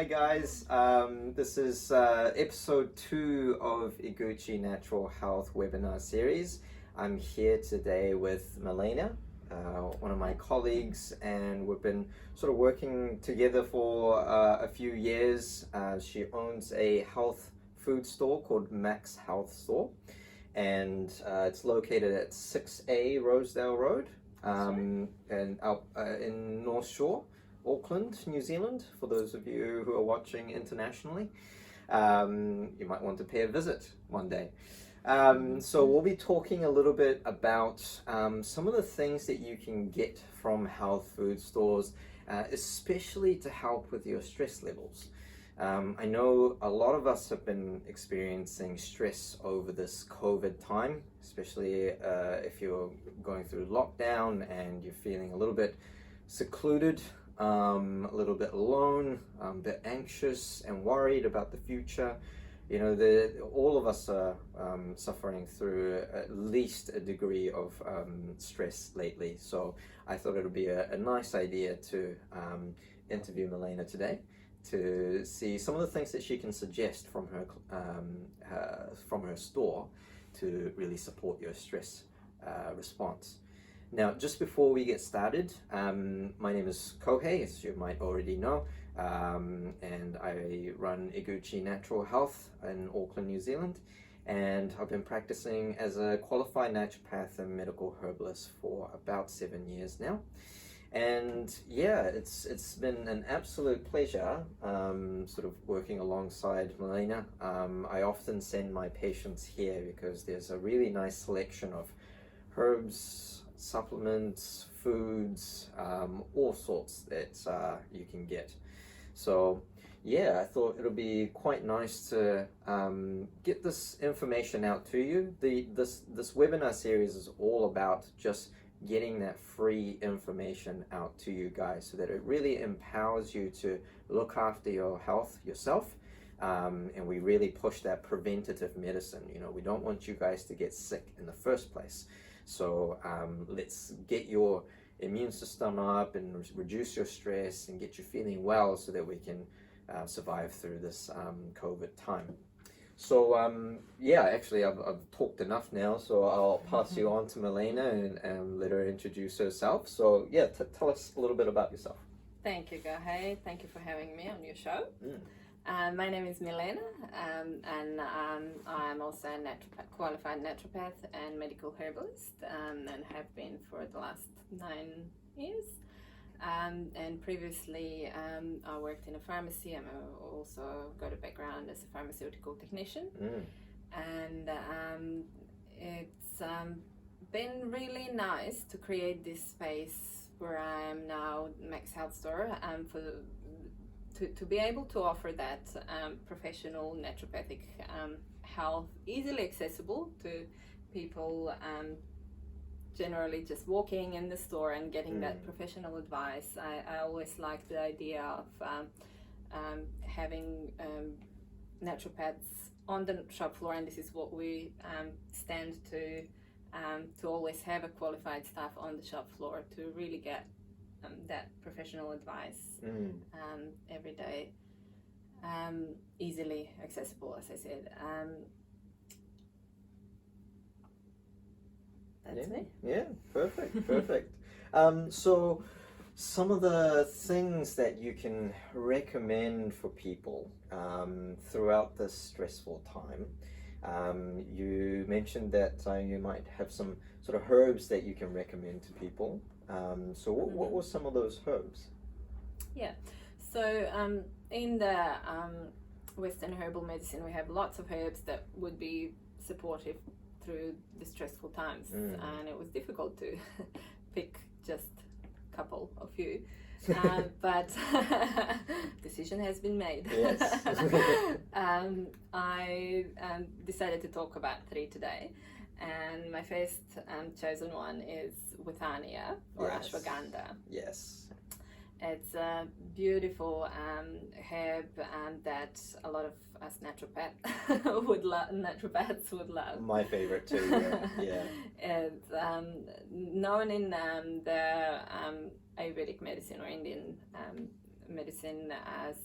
Hi guys, this is episode 2 of Iguchi Natural Health webinar series. I'm here today with Milena, one of my colleagues, and we've been sort of working together for a few years. She owns a health food store called Max Health Store, and it's located at 6A Rosedale Road in North Shore, Auckland, New Zealand. For those of you who are watching internationally, you might want to pay a visit one day. So we'll be talking a little bit about some of the things that you can get from health food stores, especially to help with your stress levels. I know a lot of us have been experiencing stress over this COVID time, especially if you're going through lockdown and you're feeling a little bit secluded, a little bit alone, a bit anxious and worried about the future. You know, all of us are suffering through at least a degree of stress lately. So I thought it would be a nice idea to interview Milena today to see some of the things that she can suggest from her store to really support your stress response. Now, just before we get started, my name is Kohei, as you might already know, and I run Iguchi Natural Health in Auckland, New Zealand, and I've been practicing as a qualified naturopath and medical herbalist for about 7 years now. And yeah, it's been an absolute pleasure sort of working alongside Milena. I often send my patients here because there's a really nice selection of herbs, supplements, foods, all sorts that you can get. So yeah, I thought it'll be quite nice to get this information out to you. This webinar series is all about just getting that free information out to you guys so that it really empowers you to look after your health yourself. And we really push that preventative medicine. You know, we don't want you guys to get sick in the first place. So let's get your immune system up and reduce your stress and get you feeling well so that we can survive through this COVID time. So yeah, actually I've talked enough now, so I'll pass you on to Milena and let her introduce herself. So yeah, tell us a little bit about yourself. Thank you, Kohei. Thank you for having me on your show. My name is Milena, and I'm also a qualified naturopath and medical herbalist, and have been for the last 9 years. And previously, I worked in a pharmacy. I also got a background as a pharmaceutical technician, and it's been really nice to create this space where I am now, Max Health Store, to be able to offer that professional naturopathic health easily accessible to people, generally just walking in the store and getting that professional advice. I always like the idea of having naturopaths on the shop floor, and this is what we stand to always have a qualified staff on the shop floor to really get that professional advice every day, easily accessible, as I said. That's me. Yeah, perfect. So some of the things that you can recommend for people throughout this stressful time. You mentioned that you might have some sort of herbs that you can recommend to people. So what were some of those herbs? Yeah, so in the Western herbal medicine, we have lots of herbs that would be supportive through the stressful times, and it was difficult to pick just a couple or few, but decision has been made. Yes. I decided to talk about 3 today. And my first chosen one is Withania, or ashwagandha. Yes. It's a beautiful herb that a lot of us naturopaths would love. My favorite too. Yeah. It's known in the Ayurvedic medicine or Indian medicine as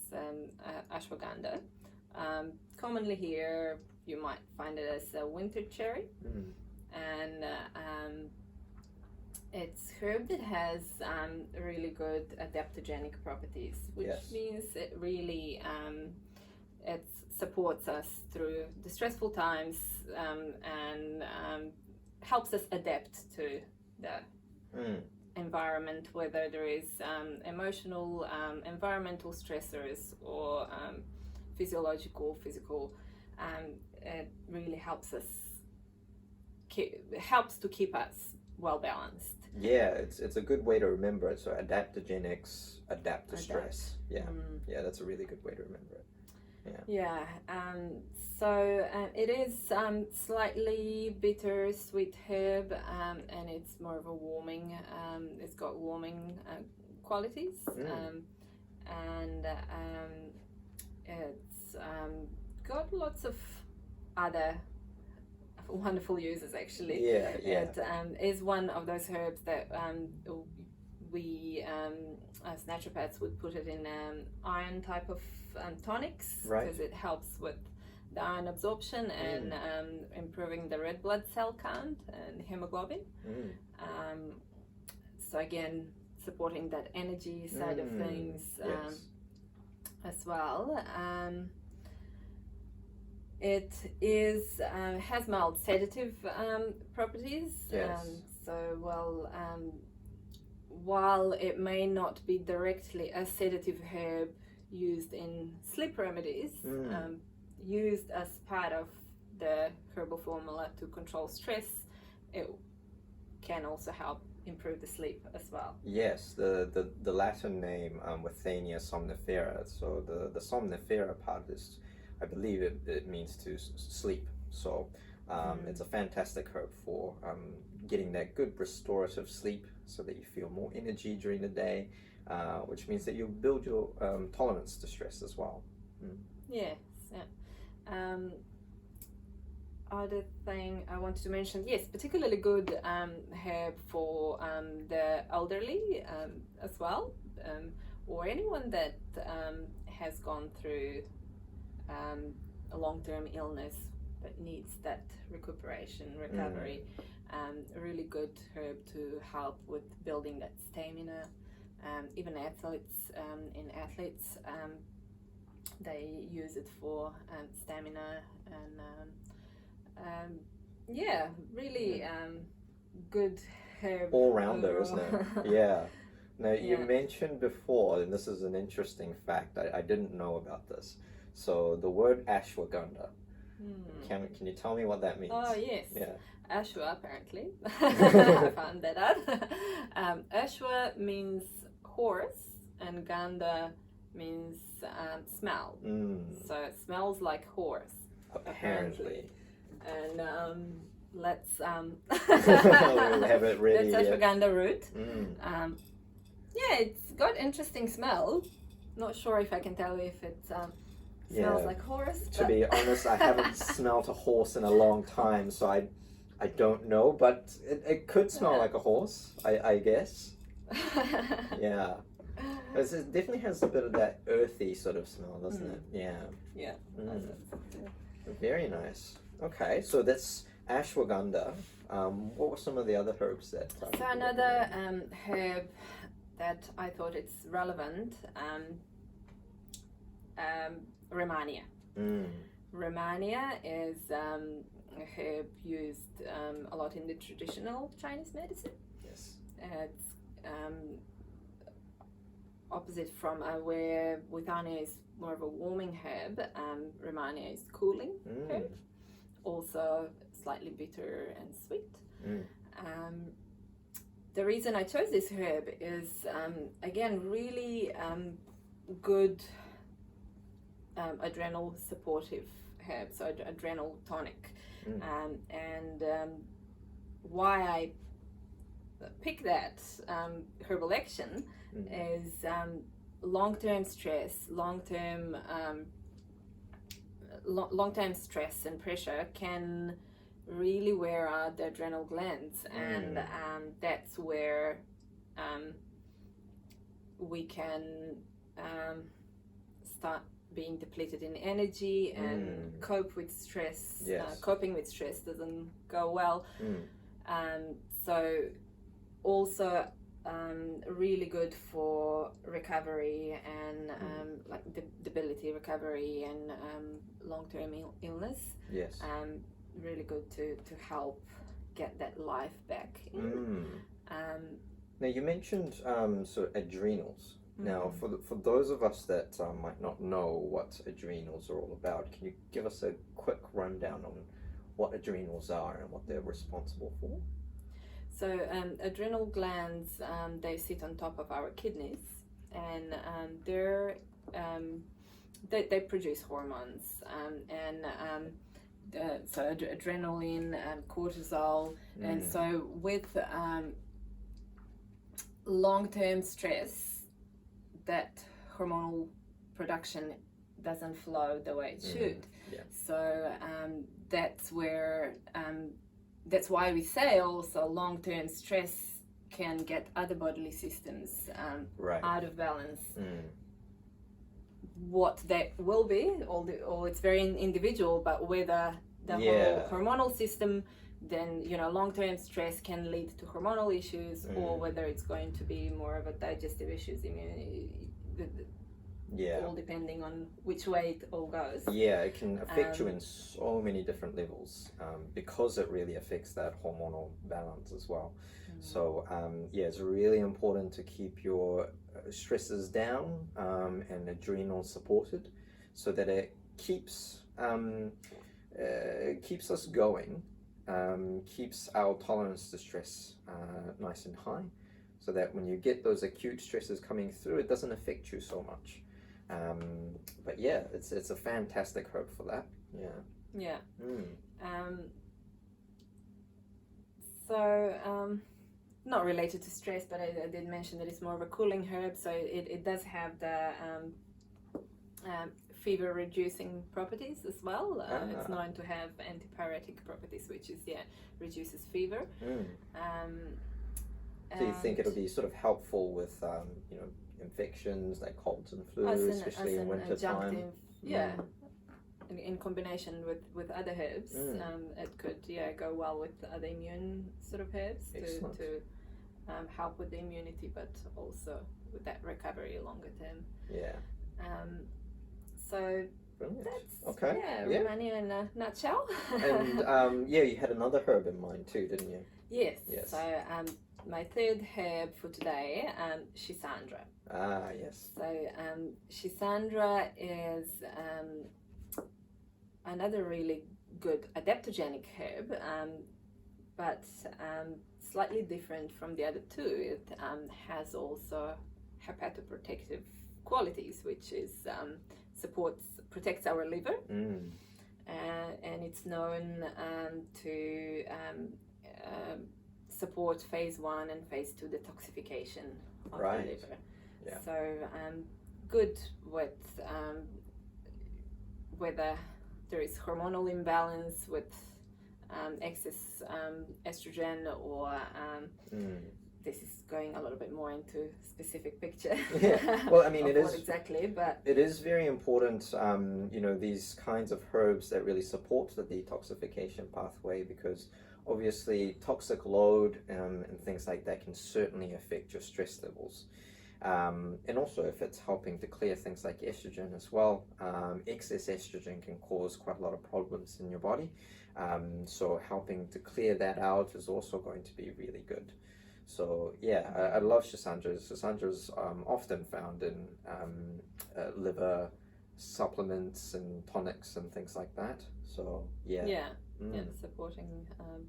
ashwagandha. Commonly here, you might find it as a winter cherry, and it's herb that has really good adaptogenic properties, which means it really it supports us through the stressful times and helps us adapt to the environment, whether there is emotional, environmental stressors or physical. It really helps us helps to keep us well balanced. Yeah, it's a good way to remember it. So adaptogenics adapt to stress. Yeah, that's a really good way to remember it. So it is slightly bitter, sweet herb, and it's more of a warming. It's got warming qualities, and it's got lots of other wonderful uses. Actually, it is one of those herbs that we as naturopaths would put it in iron type of tonics, because it helps with the iron absorption and improving the red blood cell count and hemoglobin. So again, supporting that energy side of things as well. It is has mild sedative properties. While it may not be directly a sedative herb used in sleep remedies, used as part of the herbal formula to control stress, it can also help improve the sleep as well. Yes, the Latin name Withania somnifera. So the somnifera part is, I believe it means to sleep. So it's a fantastic herb for getting that good restorative sleep, so that you feel more energy during the day, which means that you build your tolerance to stress as well. Yes. Other thing I wanted to mention, particularly good herb for the elderly as well, or anyone that has gone through a long-term illness that needs that recovery. A really good herb to help with building that stamina. Even athletes, they use it for stamina and really good herb. All-rounder, isn't it? Yeah. Now, you mentioned before, and this is an interesting fact, I didn't know about this. So the word ashwagandha, can you tell me what that means? Oh, yes. Yeah. Ashwa, apparently. I found that out. Ashwa means horse, and gandha means smell. So it smells like horse. Apparently. And let's have it ready. That's ashwagandha root. It's got interesting smell. Not sure if I can tell you if it smells like horse. To be honest, I haven't smelled a horse in a long time, so I don't know, but it could smell like a horse, I guess. Yeah. It definitely has a bit of that earthy sort of smell, doesn't it? Yeah. Very nice. Okay, so that's ashwagandha. What were some of the other herbs that? So another herb that I thought it's relevant, Rehmannia. Rehmannia is a herb used a lot in the traditional Chinese medicine. Yes. It's opposite from where Withania is more of a warming herb, Rehmannia is cooling herb. Also slightly bitter and sweet. The reason I chose this herb is, again, really good adrenal supportive herb, so adrenal tonic. And why I pick that herbal action is long-term stress, long-term stress and pressure can really wear out the adrenal glands, and that's where we can start being depleted in energy and cope with stress. Yes. Coping with stress doesn't go well. So also really good for recovery and like debility recovery and long-term illness. Yes. Really good to help get that life back. Now you mentioned sort of adrenals. Now for those of us that might not know what adrenals are all about, can you give us a quick rundown on what adrenals are and what they're responsible for? So adrenal glands, they sit on top of our kidneys, and they produce hormones, so adrenaline and cortisol, and so with long-term stress, that hormonal production doesn't flow the way it should. So that's where that's why we say also long-term stress can get other bodily systems out of balance. What that will be, or it's very individual, but whether the whole hormonal system, then long-term stress can lead to hormonal issues, or whether it's going to be more of a digestive issues, immunity. All depending on which way it all goes. Yeah, it can affect you in so many different levels because it really affects that hormonal balance as well. So it's really important to keep your stresses down and adrenals supported, so that it keeps us going, keeps our tolerance to stress nice and high, so that when you get those acute stresses coming through, it doesn't affect you so much. But yeah, it's a fantastic herb for that. So not related to stress, but I did mention that it's more of a cooling herb, so it does have the fever reducing properties as well. It's known to have antipyretic properties, which is reduces fever. So you think it'll be sort of helpful with infections like colds and flu, especially in winter time? In combination with other herbs, it could go well with other immune sort of herbs to help with the immunity, but also with that recovery longer term. So brilliant. That's Romania in a nutshell. And you had another herb in mind too, didn't you? Yes. So my third herb for today, Shissandra. Yes. So Shissandra is another really good adaptogenic herb, but slightly different from the other two. It has also hepatoprotective qualities, which is protects our liver, and it's known to support phase 1 and phase 2 detoxification of the liver. So good with whether there is hormonal imbalance with excess estrogen, or this is going a little bit more into specific picture. Well, I mean, it is exactly, but it is very important. These kinds of herbs that really support the detoxification pathway, because obviously toxic load and things like that can certainly affect your stress levels. And also if it's helping to clear things like estrogen as well. Excess estrogen can cause quite a lot of problems in your body. So helping to clear that out is also going to be really good. So I love Shissandra. Shissandra is often found in liver supplements and tonics and things like that. So supporting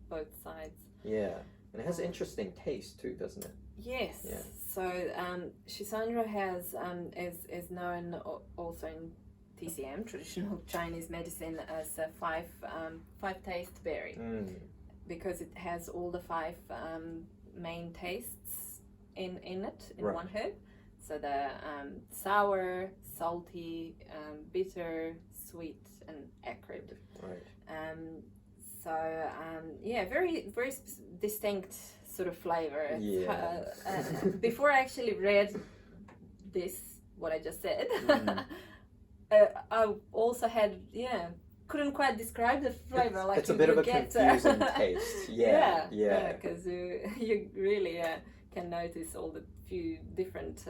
both sides. And it has interesting taste too, doesn't it? Yes. So Shissandra is known also in TCM, traditional Chinese medicine, as a five taste berry, because it has all the 5 main tastes in it in one herb. So the sour, salty, bitter, sweet, and acrid. Very very distinct sort of flavor. Before I actually read this what I just said. Mm. I also had, couldn't quite describe the flavor. It's a bit of a confusing taste. Yeah. Because you really can notice all the few different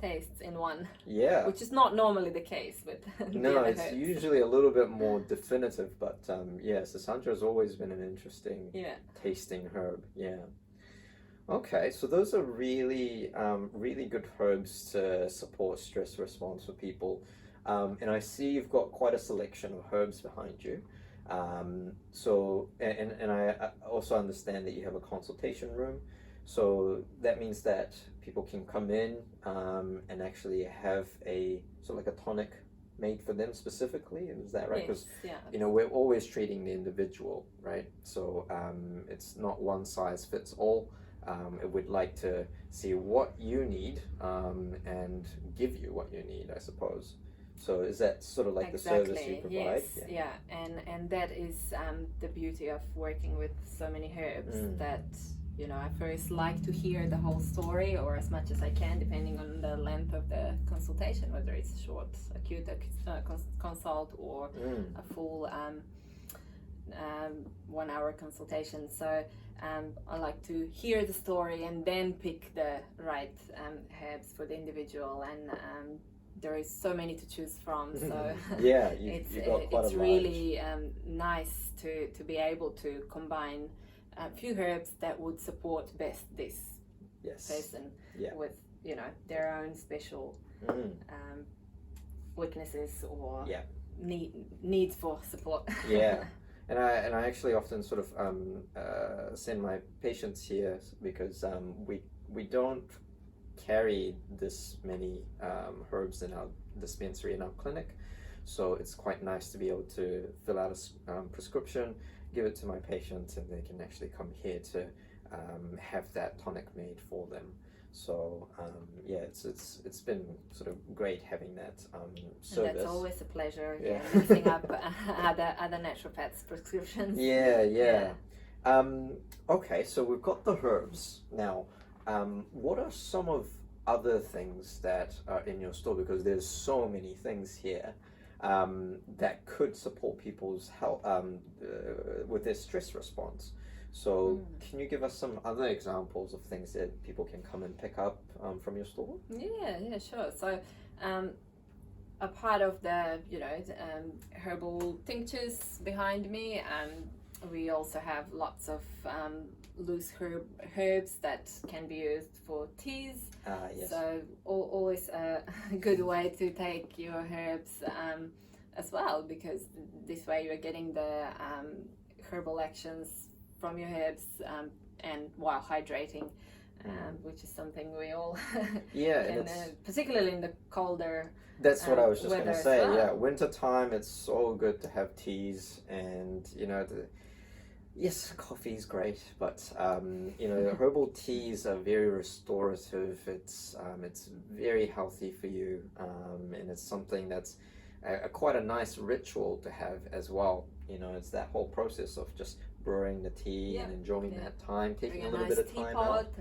tastes in one. Yeah. Which is not normally the case with No, the it's herbs. usually a little bit more definitive, but Shissandra has always been an interesting tasting herb. Yeah. Okay, so those are really, really good herbs to support stress response for people. And I see you've got quite a selection of herbs behind you. So, and I also understand that you have a consultation room. So that means that people can come in and actually have a sort of like a tonic made for them specifically. Is that right? Because we're always treating the individual, right? So it's not one size fits all. We'd like to see what you need and give you what you need, I suppose. So is that sort of like the service you provide? Yes, and that is the beauty of working with so many herbs that, I first like to hear the whole story, or as much as I can, depending on the length of the consultation, whether it's short, acute consult or a full 1 hour consultation. So I like to hear the story and then pick the right herbs for the individual, and there is so many to choose from. So it's really nice to be able to combine a few herbs that would support best this person with their own special weaknesses or needs for support. And I actually often sort of send my patients here because we don't carry this many herbs in our dispensary, in our clinic, so it's quite nice to be able to fill out a prescription, give it to my patients, and they can actually come here to have that tonic made for them. So it's been sort of great having that service. And that's always a pleasure. Mixing up other naturopaths' prescriptions. Okay, so we've got the herbs now. What are some of other things that are in your store? Because there's so many things here that could support people's health with their stress response. So can you give us some other examples of things that people can come and pick up from your store? Yeah, sure. So a part of the herbal tinctures behind me, we also have lots of loose herbs that can be used for teas. So always a good way to take your herbs as well, because this way you're getting the herbal actions from your herbs and while hydrating, which is something we all can, particularly in the colder. That's what I was just going to say. Well. Winter time, it's so good to have teas, and yes, coffee's great, but herbal teas are very restorative. It's very healthy for you, and it's something that's quite a nice ritual to have as well. It's that whole process of just brewing the tea and enjoying that time, taking a little bit of time out.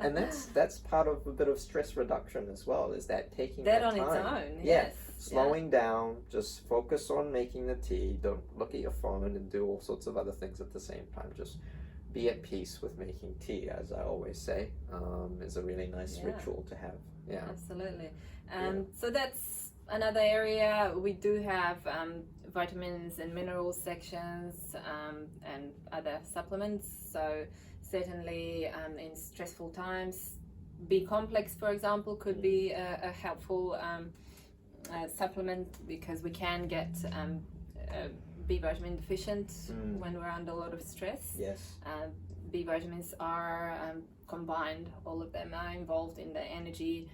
And that's part of a bit of stress reduction as well, is that taking that on time. Its own. Yes. Slowing down, just focus on making the tea. Don't look at your phone and do all sorts of other things at the same time. Just be at peace with making tea, as I always say. Is a really nice ritual to have. Yeah, absolutely. So that's another area. We do have vitamins and minerals sections and other supplements. So certainly in stressful times, B complex, for example, could be a helpful supplement, because we can get B vitamin deficient when we're under a lot of stress. Yes. B vitamins are combined, all of them are involved in the energy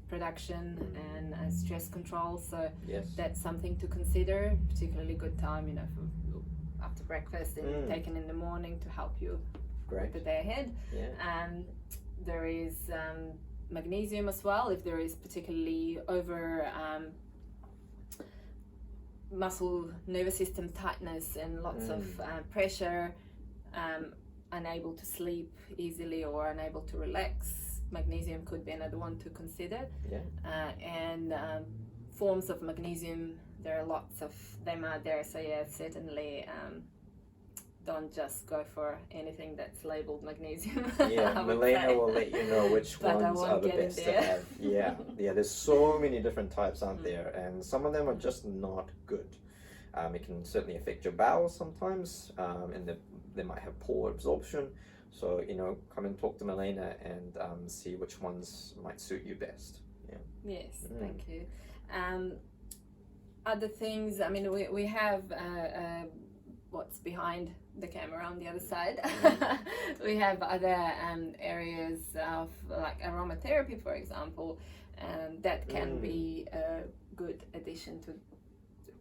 production and stress control, so that's something to consider. Particularly good time, for after breakfast and taken in the morning to help you with the day ahead. There is magnesium as well, if there is particularly over muscle nervous system tightness and lots of pressure, unable to sleep easily or unable to relax. magnesium could be another one to consider. Yeah. And forms of magnesium, there are lots of them out there, so yeah, certainly don't just go for anything that's labeled magnesium. Yeah, Milena will let you know which But I ones won't are the get in best to there. have. Yeah, there's so many different types out there, and some of them are just not good. It can certainly affect your bowels sometimes, and they might have poor absorption. So, come and talk to Milena and see which ones might suit you best. Yeah. Yes, thank you. Other things, I mean, we have what's behind the camera on the other side. We have other areas of like aromatherapy, for example, that can be a good addition to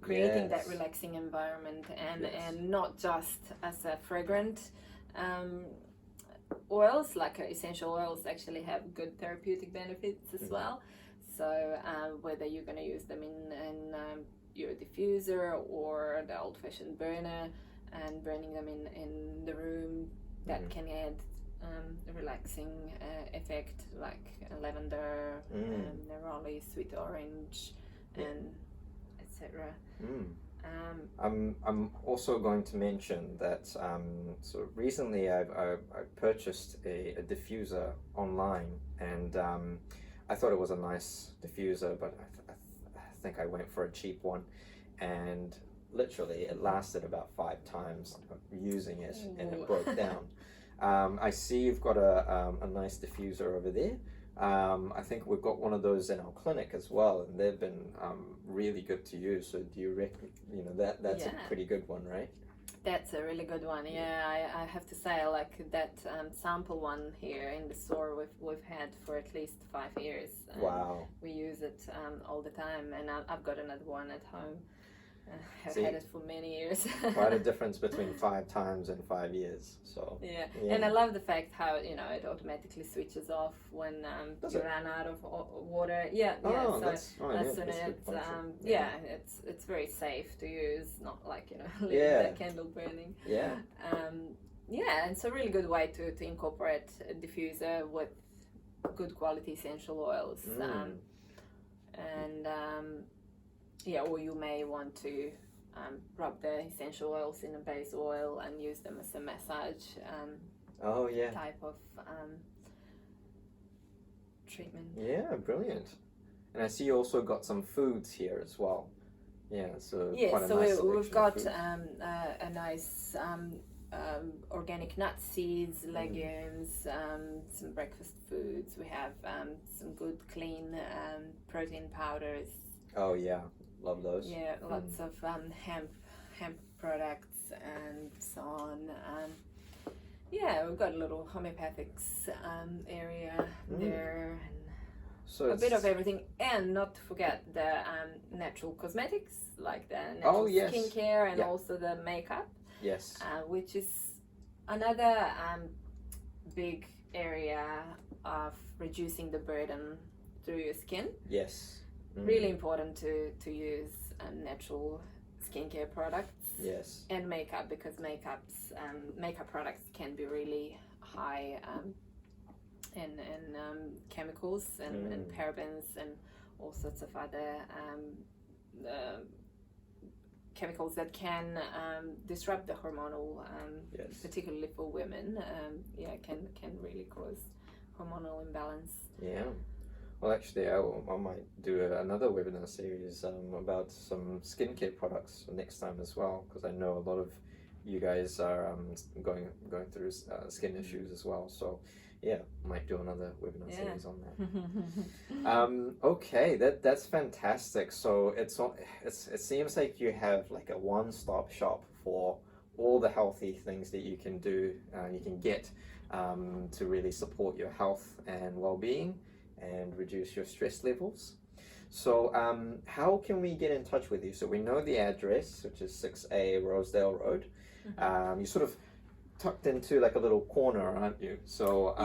creating that relaxing environment, and not just as a fragrant oils, like essential oils actually have good therapeutic benefits as well. So whether you're going to use them in your diffuser or the old-fashioned burner and burning them in the room, that can add a relaxing effect, like lavender, neroli, sweet orange, and etc. I'm also going to mention that so recently I purchased a diffuser online, and I thought it was a nice diffuser, but I think I went for a cheap one, and literally it lasted about 5 times using it, and it broke down. I see you've got a nice diffuser over there. I think we've got one of those in our clinic as well, and they've been really good to use. So do you reckon, that's a pretty good one, right? That's a really good one. Yeah, I have to say I like that sample one here in the store. We've had for at least 5 years. Wow. We use it all the time, and I've got another one at home. I've See, had it for many years. Quite a difference between 5 times and 5 years. So yeah, and I love the fact how it automatically switches off when you run out of water. Yeah, oh, so that's soon it's very safe to use, not like leaving the candle burning. Yeah. And it's a really good way to incorporate a diffuser with good quality essential oils. Or you may want to rub the essential oils in a base oil and use them as a massage type of treatment. Yeah, brilliant. And I see you also got some foods here as well. Yeah, so quite a nice we've got foods. a nice organic nuts, seeds, legumes, some breakfast foods. We have some good clean protein powders. Oh yeah, love those. Yeah, lots of hemp products and so on. We've got a little homeopathics area there, and so a bit of everything, and not to forget the natural cosmetics, like the natural skincare and also the makeup. Yes. Which is another big area of reducing the burden through your skin. Yes. Really important to use natural skincare products. Yes. And makeup, because makeup products can be really high in chemicals and parabens and all sorts of other chemicals that can disrupt the hormonal, particularly for women. Can really cause hormonal imbalance. Yeah. Well, actually, I might do another webinar series about some skincare products next time as well, because I know a lot of you guys are going through skin issues as well. So, yeah, might do another webinar series on that. Okay, that's fantastic. So it seems like you have like a one-stop shop for all the healthy things that you can do, you can get to really support your health and well-being and reduce your stress levels. So how can we get in touch with you? So we know the address, which is 6A Rosedale Road. You sort of tucked into like a little corner, aren't you? So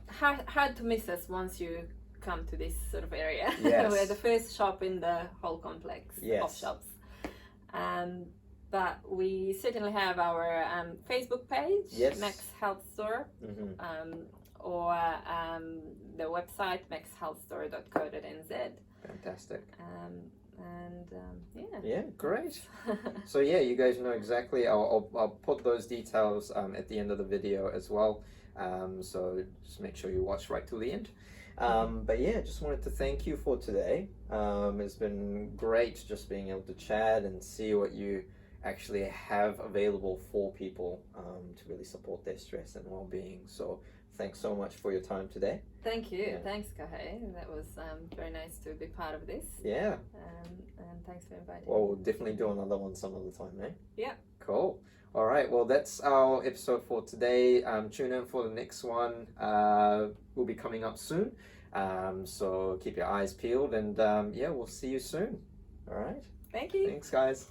hard to miss us once you come to this sort of area. Yes. We're the first shop in the whole complex of shops. but we certainly have our Facebook page, Yes. Max Health Store, or the website maxhealthstore.co.nz. Fantastic. Yeah, great. So yeah, you guys know exactly. I'll put those details at the end of the video as well. So just make sure you watch right till the end. But yeah, just wanted to thank you for today. It's been great just being able to chat and see what you actually have available for people to really support their stress and well-being. So thanks so much for your time today. Thank you. Yeah. Thanks, Kohei. That was very nice to be part of this. Yeah. And thanks for inviting Well, me. we'll definitely do another one some other time, eh? Yeah. Cool. All right. Well, that's our episode for today. Tune in for the next one. Will be coming up soon. So keep your eyes peeled, and yeah, we'll see you soon. All right. Thank you. Thanks, guys.